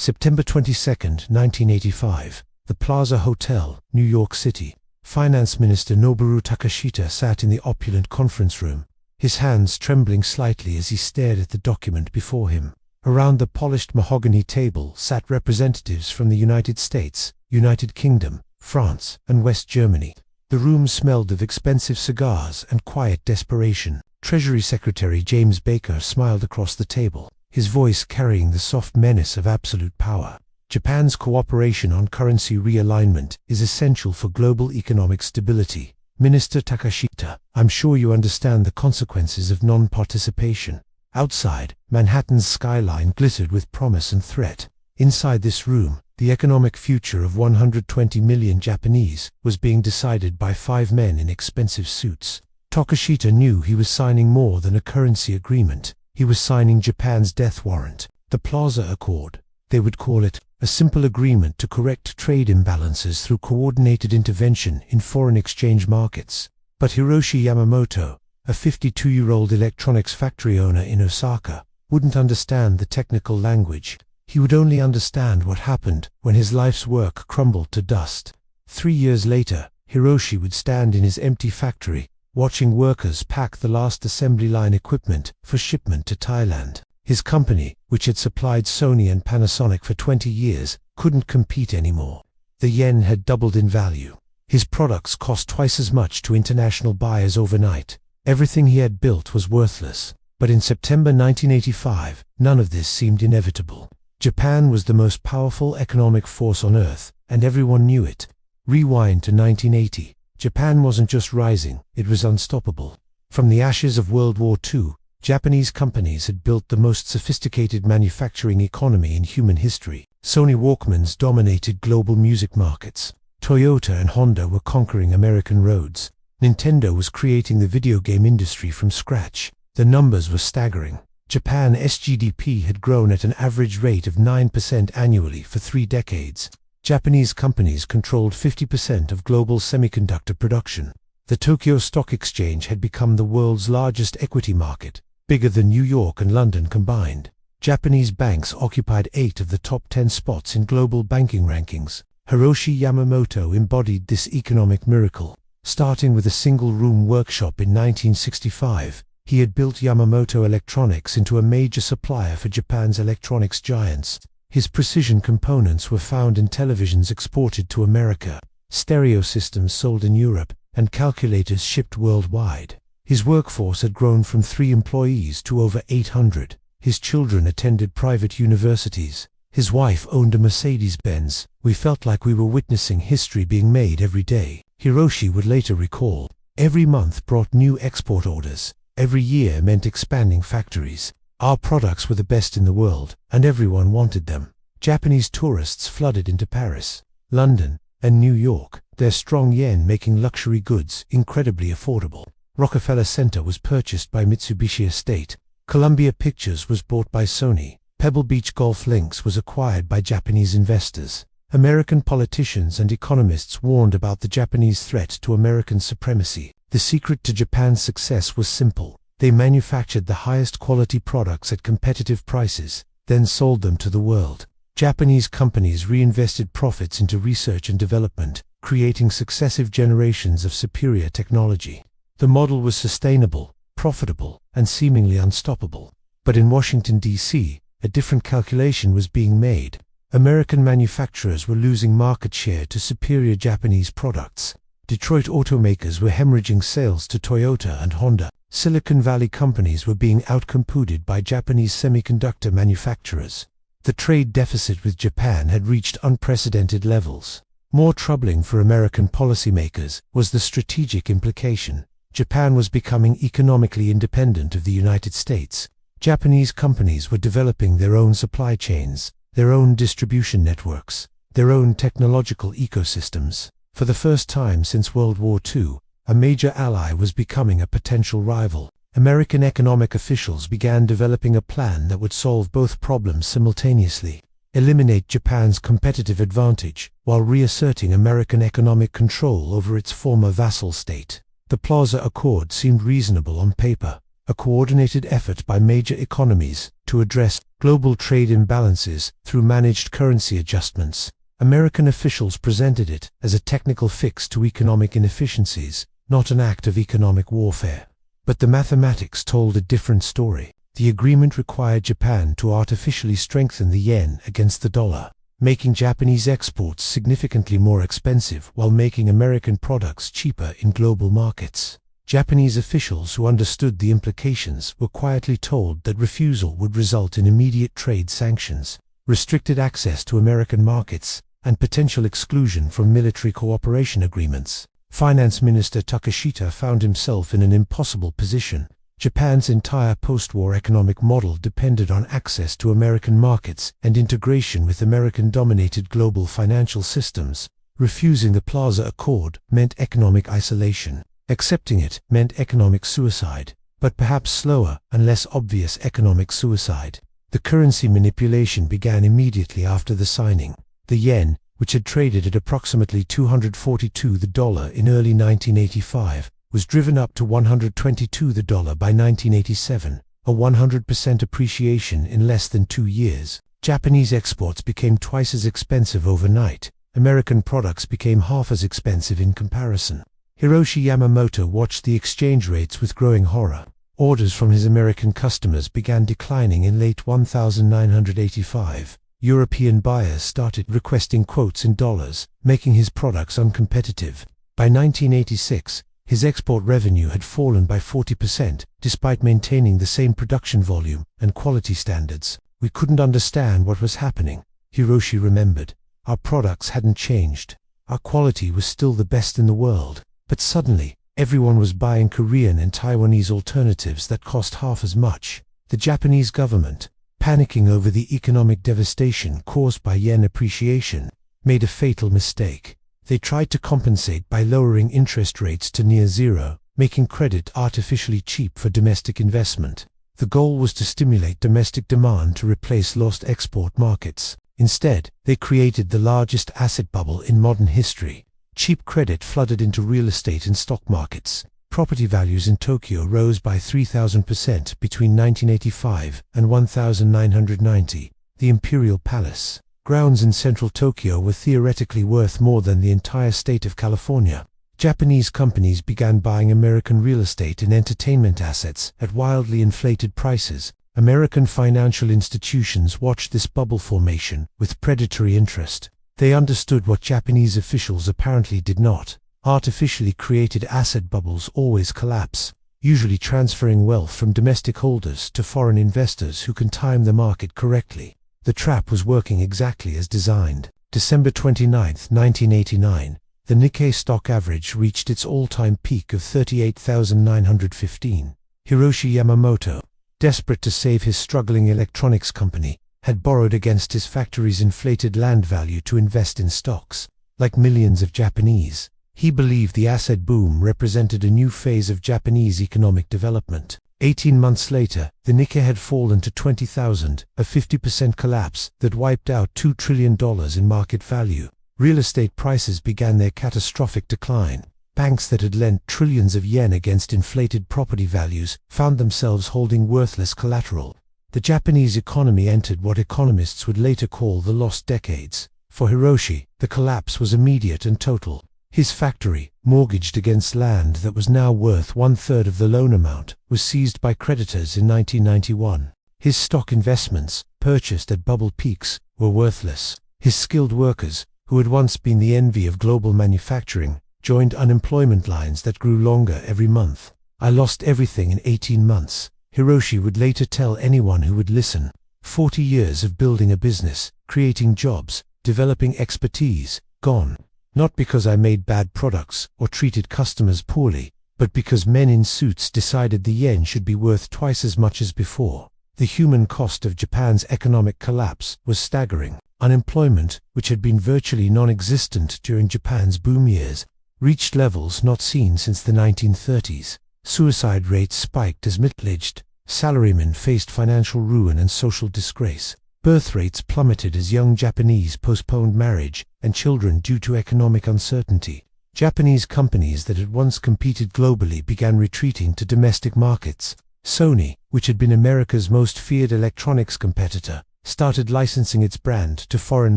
September 22, 1985, the Plaza Hotel, New York City. Finance Minister Noboru Takeshita sat in the opulent conference room, his hands trembling slightly as he stared at the document before him. Around the polished mahogany table sat representatives from the United States, United Kingdom, France, and West Germany. The room smelled of expensive cigars and quiet desperation. Treasury Secretary James Baker smiled across the table, his voice carrying the soft menace of absolute power. Japan's cooperation on currency realignment is essential for global economic stability. Minister Takeshita, I'm sure you understand the consequences of non-participation. Outside, Manhattan's skyline glittered with promise and threat. Inside this room, the economic future of 120 million Japanese was being decided by 5 men in expensive suits. Takeshita knew he was signing more than a currency agreement. He was signing Japan's death warrant, the Plaza Accord. They would call it a simple agreement to correct trade imbalances through coordinated intervention in foreign exchange markets. But Hiroshi Yamamoto, a 52-year-old electronics factory owner in Osaka, wouldn't understand the technical language. He would only understand what happened when his life's work crumbled to dust. 3 years later, Hiroshi would stand in his empty factory, watching workers pack the last assembly line equipment for shipment to Thailand. His company, which had supplied Sony and Panasonic for 20 years, couldn't compete anymore. The yen had doubled in value. His products cost twice as much to international buyers overnight. Everything he had built was worthless. But in September 1985, none of this seemed inevitable. Japan was the most powerful economic force on earth, and everyone knew it. Rewind to 1980. Japan wasn't just rising, it was unstoppable. From the ashes of World War II, Japanese companies had built the most sophisticated manufacturing economy in human history. Sony Walkmans dominated global music markets. Toyota and Honda were conquering American roads. Nintendo was creating the video game industry from scratch. The numbers were staggering. Japan's GDP had grown at an average rate of 9% annually for 3 decades. Japanese companies controlled 50% of global semiconductor production. The Tokyo Stock Exchange had become the world's largest equity market, bigger than New York and London combined. Japanese banks occupied 8 of the top 10 spots in global banking rankings. Hiroshi Yamamoto embodied this economic miracle. Starting with a single-room workshop in 1965, he had built Yamamoto Electronics into a major supplier for Japan's electronics giants. His precision components were found in televisions exported to America, stereo systems sold in Europe, and calculators shipped worldwide. His workforce had grown from 3 employees to over 800. His children attended private universities. His wife owned a Mercedes-Benz. We felt like we were witnessing history being made every day. Hiroshi would later recall, every month brought new export orders. Every year meant expanding factories. Our products were the best in the world, and everyone wanted them. Japanese tourists flooded into Paris, London, and New York, their strong yen making luxury goods incredibly affordable. Rockefeller Center was purchased by Mitsubishi Estate. Columbia Pictures was bought by Sony. Pebble Beach Golf Links was acquired by Japanese investors. American politicians and economists warned about the Japanese threat to American supremacy. The secret to Japan's success was simple. They manufactured the highest quality products at competitive prices, then sold them to the world. Japanese companies reinvested profits into research and development, creating successive generations of superior technology. The model was sustainable, profitable, and seemingly unstoppable. But in Washington, D.C., a different calculation was being made. American manufacturers were losing market share to superior Japanese products. Detroit automakers were hemorrhaging sales to Toyota and Honda. Silicon Valley companies were being outcompeted by Japanese semiconductor manufacturers. The trade deficit with Japan had reached unprecedented levels. More troubling for American policymakers was the strategic implication. Japan was becoming economically independent of the United States. Japanese companies were developing their own supply chains, their own distribution networks, their own technological ecosystems. For the first time since World War II, a major ally was becoming a potential rival. American economic officials began developing a plan that would solve both problems simultaneously, eliminate Japan's competitive advantage while reasserting American economic control over its former vassal state. The Plaza Accord seemed reasonable on paper. a coordinated effort by major economies to address global trade imbalances through managed currency adjustments. American officials presented it as a technical fix to economic inefficiencies, not an act of economic warfare. But the mathematics told a different story. The agreement required Japan to artificially strengthen the yen against the dollar, making Japanese exports significantly more expensive while making American products cheaper in global markets. Japanese officials who understood the implications were quietly told that refusal would result in immediate trade sanctions, restricted access to American markets, and potential exclusion from military cooperation agreements. Finance Minister Takeshita found himself in an impossible position. Japan's entire post-war economic model depended on access to American markets and integration with American-dominated global financial systems. Refusing the Plaza Accord meant economic isolation. Accepting it meant economic suicide, but perhaps slower and less obvious economic suicide. The currency manipulation began immediately after the signing. The yen, which had traded at approximately $242 the dollar in early 1985, was driven up to $122 the dollar by 1987, a 100% appreciation in less than 2 years. Japanese exports became twice as expensive overnight. American products became half as expensive in comparison. Hiroshi Yamamoto watched the exchange rates with growing horror. Orders from his American customers began declining in late 1985. European buyers started requesting quotes in dollars, making his products uncompetitive. By 1986, his export revenue had fallen by 40%, despite maintaining the same production volume and quality standards. We couldn't understand what was happening, Hiroshi remembered. Our products hadn't changed. Our quality was still the best in the world. But suddenly, everyone was buying Korean and Taiwanese alternatives that cost half as much. The Japanese government, panicking over the economic devastation caused by yen appreciation, made a fatal mistake. They tried to compensate by lowering interest rates to near zero, making credit artificially cheap for domestic investment. The goal was to stimulate domestic demand to replace lost export markets. Instead, they created the largest asset bubble in modern history. Cheap credit flooded into real estate and stock markets. Property values in Tokyo rose by 3,000% between 1985 and 1990. The Imperial Palace. Grounds in central Tokyo were theoretically worth more than the entire state of California. Japanese companies began buying American real estate and entertainment assets at wildly inflated prices. American financial institutions watched this bubble formation with predatory interest. They understood what Japanese officials apparently did not. Artificially created asset bubbles always collapse, usually transferring wealth from domestic holders to foreign investors who can time the market correctly. The trap was working exactly as designed. December 29, 1989, the Nikkei stock average reached its all-time peak of 38,915. Hiroshi Yamamoto, desperate to save his struggling electronics company, had borrowed against his factory's inflated land value to invest in stocks. Like millions of Japanese, he believed the asset boom represented a new phase of Japanese economic development. 18 months later, the Nikkei had fallen to 20,000, a 50% collapse that wiped out $2 trillion in market value. Real estate prices began their catastrophic decline. Banks that had lent trillions of yen against inflated property values found themselves holding worthless collateral. The Japanese economy entered what economists would later call the lost decades. For Hiroshi, the collapse was immediate and total. His factory, mortgaged against land that was now worth 1/3 of the loan amount, was seized by creditors in 1991. His stock investments, purchased at bubble peaks, were worthless. His skilled workers, who had once been the envy of global manufacturing, joined unemployment lines that grew longer every month. "I lost everything in 18 months. Hiroshi would later tell anyone who would listen. 40 years of building a business, creating jobs, developing expertise, gone. Not because I made bad products or treated customers poorly, but because men in suits decided the yen should be worth twice as much as before." The human cost of Japan's economic collapse was staggering. Unemployment, which had been virtually non-existent during Japan's boom years, reached levels not seen since the 1930s. Suicide rates spiked as middle-aged salarymen faced financial ruin and social disgrace. Birth rates plummeted as young Japanese postponed marriage and children due to economic uncertainty. Japanese companies that had once competed globally began retreating to domestic markets. Sony, which had been America's most feared electronics competitor, started licensing its brand to foreign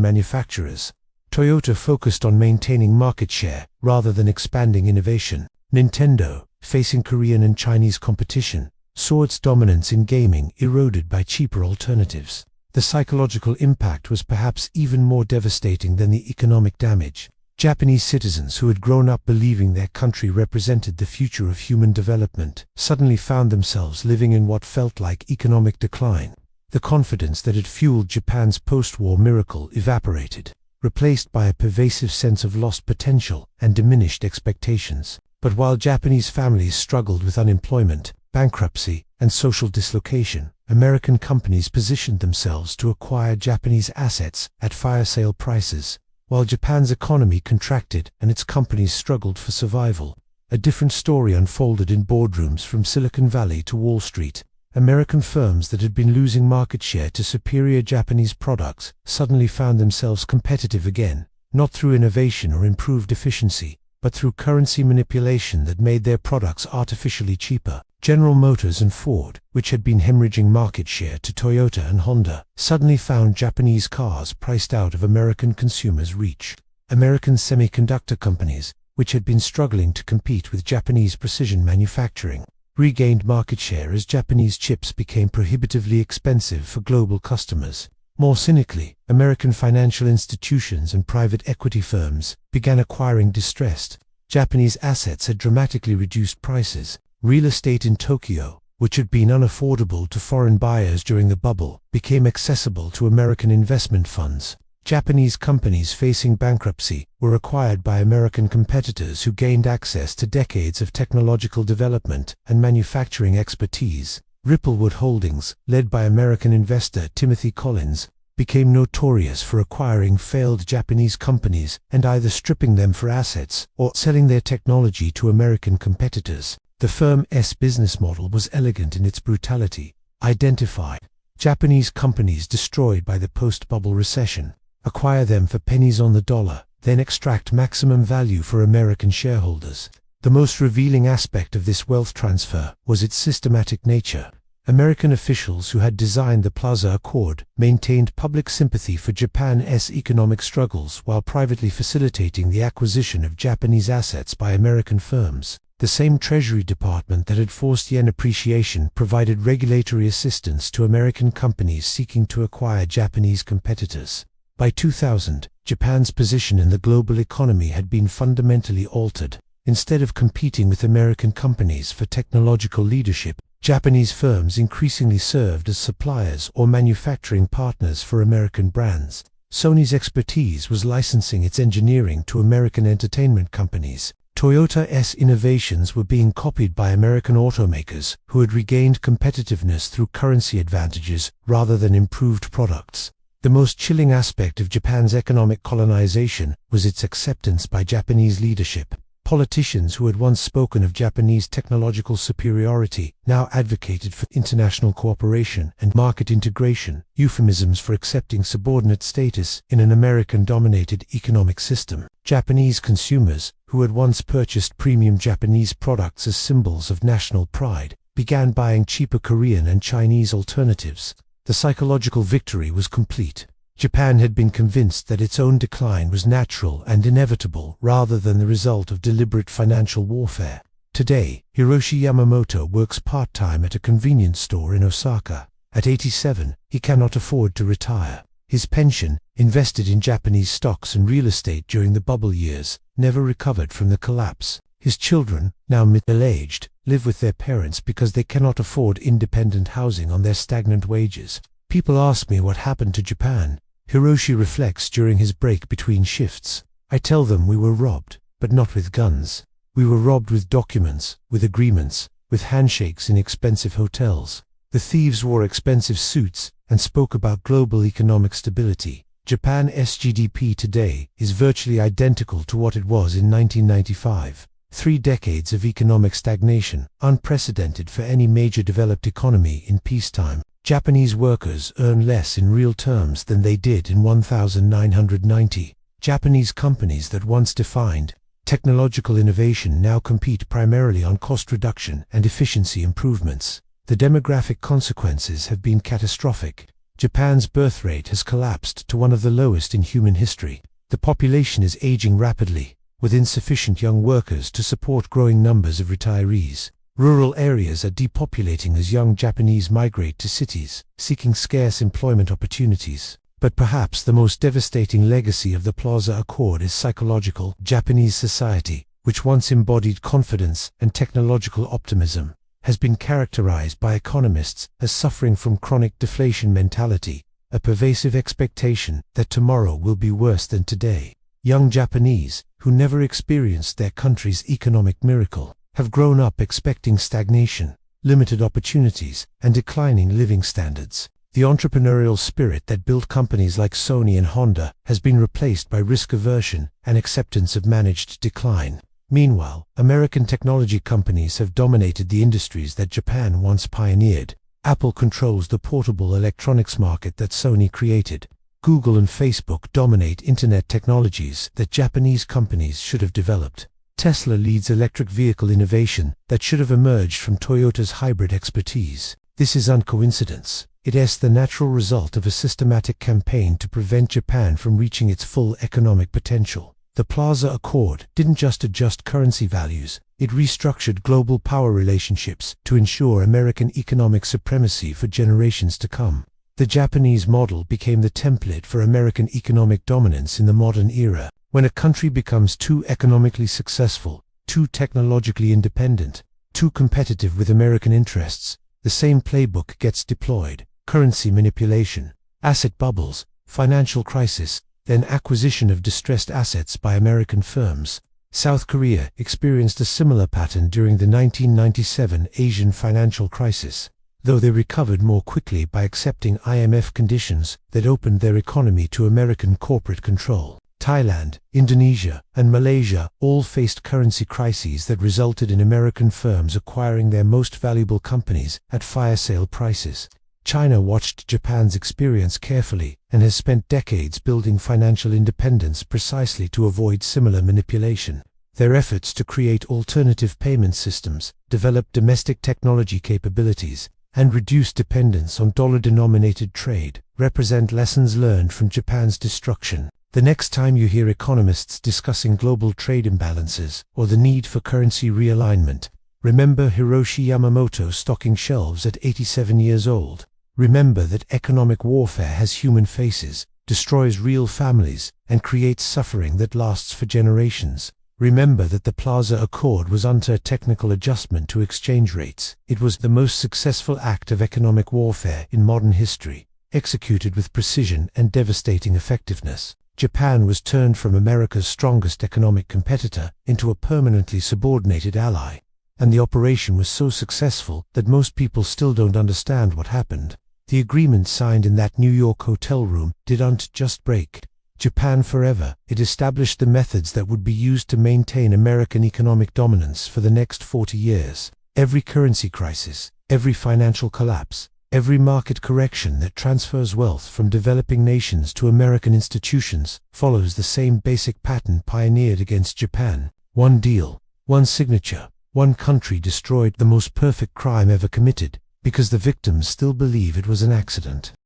manufacturers. Toyota focused on maintaining market share rather than expanding innovation. Nintendo, facing Korean and Chinese competition, saw its dominance in gaming eroded by cheaper alternatives. The psychological impact was perhaps even more devastating than the economic damage. Japanese citizens who had grown up believing their country represented the future of human development suddenly found themselves living in what felt like economic decline. The confidence that had fueled Japan's post-war miracle evaporated, replaced by a pervasive sense of lost potential and diminished expectations. But while Japanese families struggled with unemployment, bankruptcy, and social dislocation, American companies positioned themselves to acquire Japanese assets at fire sale prices. While Japan's economy contracted and its companies struggled for survival, a different story unfolded in boardrooms from Silicon Valley to Wall Street. American firms that had been losing market share to superior Japanese products suddenly found themselves competitive again, not through innovation or improved efficiency, but through currency manipulation that made their products artificially cheaper. General Motors and Ford, which had been hemorrhaging market share to Toyota and Honda, suddenly found Japanese cars priced out of American consumers' reach. American semiconductor companies, which had been struggling to compete with Japanese precision manufacturing, regained market share as Japanese chips became prohibitively expensive for global customers. More cynically, American financial institutions and private equity firms began acquiring distressed Japanese assets at dramatically reduced prices. Real estate in Tokyo, which had been unaffordable to foreign buyers during the bubble, became accessible to American investment funds. Japanese companies facing bankruptcy were acquired by American competitors who gained access to decades of technological development and manufacturing expertise. Ripplewood Holdings, led by American investor Timothy Collins, became notorious for acquiring failed Japanese companies and either stripping them for assets or selling their technology to American competitors. The firm's business model was elegant in its brutality. Identify Japanese companies destroyed by the post-bubble recession, acquire them for pennies on the dollar, then extract maximum value for American shareholders. The most revealing aspect of this wealth transfer was its systematic nature. American officials who had designed the Plaza Accord maintained public sympathy for Japan's economic struggles while privately facilitating the acquisition of Japanese assets by American firms. The same Treasury Department that had forced yen appreciation provided regulatory assistance to American companies seeking to acquire Japanese competitors. By 2000, Japan's position in the global economy had been fundamentally altered. Instead of competing with American companies for technological leadership, Japanese firms increasingly served as suppliers or manufacturing partners for American brands. Sony's expertise was licensing its engineering to American entertainment companies. Toyota's innovations were being copied by American automakers who had regained competitiveness through currency advantages rather than improved products. The most chilling aspect of Japan's economic colonization was its acceptance by Japanese leadership. Politicians who had once spoken of Japanese technological superiority now advocated for international cooperation and market integration, euphemisms for accepting subordinate status in an American-dominated economic system. Japanese consumers, who had once purchased premium Japanese products as symbols of national pride, began buying cheaper Korean and Chinese alternatives. The psychological victory was complete. Japan had been convinced that its own decline was natural and inevitable rather than the result of deliberate financial warfare. Today, Hiroshi Yamamoto works part-time at a convenience store in Osaka. At 87, he cannot afford to retire. His pension, invested in Japanese stocks and real estate during the bubble years, never recovered from the collapse. His children, now middle-aged, live with their parents because they cannot afford independent housing on their stagnant wages. People ask me what happened to Japan. Hiroshi reflects during his break between shifts. I tell them we were robbed, but not with guns. We were robbed with documents, with agreements, with handshakes in expensive hotels. The thieves wore expensive suits and spoke about global economic stability. Japan's GDP today is virtually identical to what it was in 1995. 3 decades of economic stagnation, unprecedented for any major developed economy in peacetime. Japanese workers earn less in real terms than they did in 1990. Japanese companies that once defined technological innovation now compete primarily on cost reduction and efficiency improvements. The demographic consequences have been catastrophic. Japan's birth rate has collapsed to one of the lowest in human history. The population is aging rapidly, with insufficient young workers to support growing numbers of retirees. Rural areas are depopulating as young Japanese migrate to cities, seeking scarce employment opportunities. But perhaps the most devastating legacy of the Plaza Accord is psychological. Japanese society, which once embodied confidence and technological optimism, has been characterized by economists as suffering from chronic deflation mentality, a pervasive expectation that tomorrow will be worse than today. Young Japanese, who never experienced their country's economic miracle, have grown up expecting stagnation, limited opportunities, and declining living standards. The entrepreneurial spirit that built companies like Sony and Honda has been replaced by risk aversion and acceptance of managed decline. Meanwhile, American technology companies have dominated the industries that Japan once pioneered. Apple controls the portable electronics market that Sony created. Google and Facebook dominate internet technologies that Japanese companies should have developed. Tesla leads electric vehicle innovation that should have emerged from Toyota's hybrid expertise. This is uncoincidence. It is the natural result of a systematic campaign to prevent Japan from reaching its full economic potential. The Plaza Accord didn't just adjust currency values, it restructured global power relationships to ensure American economic supremacy for generations to come. The Japanese model became the template for American economic dominance in the modern era. When a country becomes too economically successful, too technologically independent, too competitive with American interests, the same playbook gets deployed: currency manipulation, asset bubbles, financial crisis, then acquisition of distressed assets by American firms. South Korea experienced a similar pattern during the 1997 Asian financial crisis, though they recovered more quickly by accepting IMF conditions that opened their economy to American corporate control. Thailand, Indonesia, and Malaysia all faced currency crises that resulted in American firms acquiring their most valuable companies at fire sale prices. China watched Japan's experience carefully and has spent decades building financial independence precisely to avoid similar manipulation. Their efforts to create alternative payment systems, develop domestic technology capabilities, and reduce dependence on dollar-denominated trade represent lessons learned from Japan's destruction. The next time you hear economists discussing global trade imbalances or the need for currency realignment, remember Hiroshi Yamamoto stocking shelves at 87 years old. Remember that economic warfare has human faces, destroys real families, and creates suffering that lasts for generations. Remember that the Plaza Accord was under a technical adjustment to exchange rates. It was the most successful act of economic warfare in modern history, executed with precision and devastating effectiveness. Japan was turned from America's strongest economic competitor into a permanently subordinated ally. And the operation was so successful that most people still don't understand what happened. The agreement signed in that New York hotel room didn't just break Japan forever. It established the methods that would be used to maintain American economic dominance for the next 40 years. Every currency crisis, every financial collapse, every market correction that transfers wealth from developing nations to American institutions follows the same basic pattern pioneered against Japan. One deal, one signature, one country destroyed, the most perfect crime ever committed, because the victims still believe it was an accident.